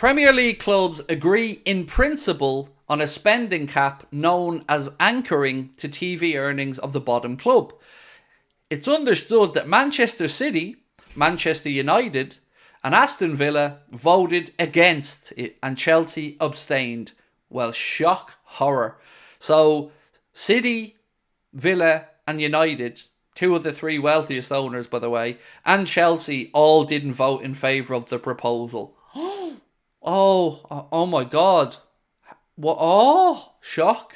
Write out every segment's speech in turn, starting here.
Premier League clubs agree in principle on a spending cap known as anchoring to TV earnings of the bottom club. It's understood that Manchester City, Manchester United, and Aston Villa voted against it, and Chelsea abstained. Well, shock, horror. So, City, Villa, and United, two of the three wealthiest owners, by the way, and Chelsea all didn't vote in favour of the proposal. Oh my God. What? Oh, shock.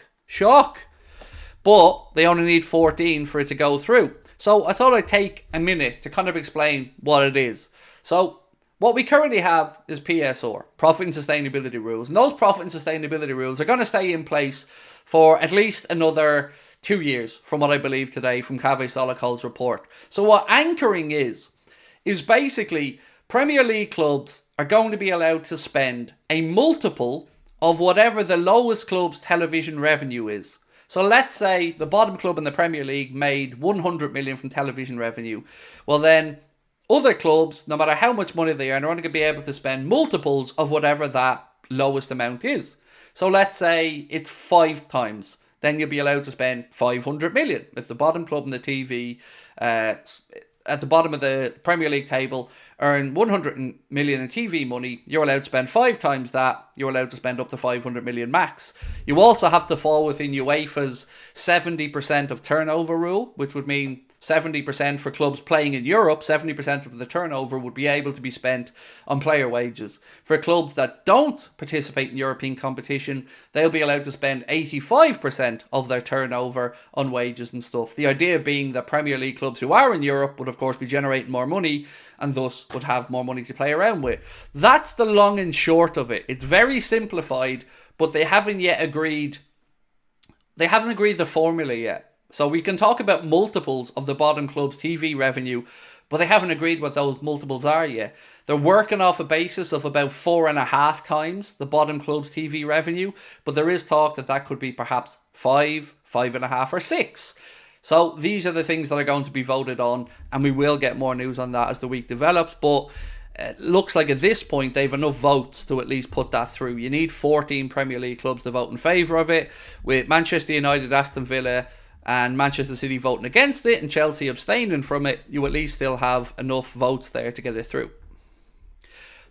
But they only need 14 for it to go through. So I thought I'd take a minute to kind of explain what it is. So what we currently have is PSR, Profit and Sustainability Rules. And those profit and sustainability rules are going to stay in place for at least another 2 years, from what I believe today from Kaveh Solokol's report. So what anchoring is basically Premier League clubs are going to be allowed to spend a multiple of whatever the lowest club's television revenue is. So let's say the bottom club in the Premier League made 100 million from television revenue. Well then, other clubs, no matter how much money they earn, are only going to be able to spend multiples of whatever that lowest amount is. So let's say it's 5 times. Then you'll be allowed to spend 500 million. If the bottom club in the TV, at the bottom of the Premier League table, earn 100 million in TV money, you're allowed to spend 5 times that. You're allowed to spend up to 500 million max. You also have to fall within UEFA's 70% of turnover rule, which would mean 70% for clubs playing in Europe. 70% of the turnover would be able to be spent on player wages. For clubs that don't participate in European competition, they'll be allowed to spend 85% of their turnover on wages and stuff. The idea being that Premier League clubs who are in Europe would of course be generating more money and thus would have more money to play around with. That's the long and short of it. It's very simplified, but they haven't agreed the formula yet. So we can talk about multiples of the bottom club's TV revenue, but they haven't agreed what those multiples are yet. They're working off a basis of about 4.5 times the bottom club's TV revenue, but there is talk that could be perhaps 5, 5.5 or 6. So these are the things that are going to be voted on, and we will get more news on that as the week develops, but it looks like at this point they have enough votes to at least put that through. You need 14 Premier League clubs to vote in favour of it, with Manchester United, Aston Villa and Manchester City voting against it and Chelsea abstaining from it. You at least still have enough votes there to get it through.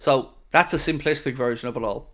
So that's a simplistic version of it all.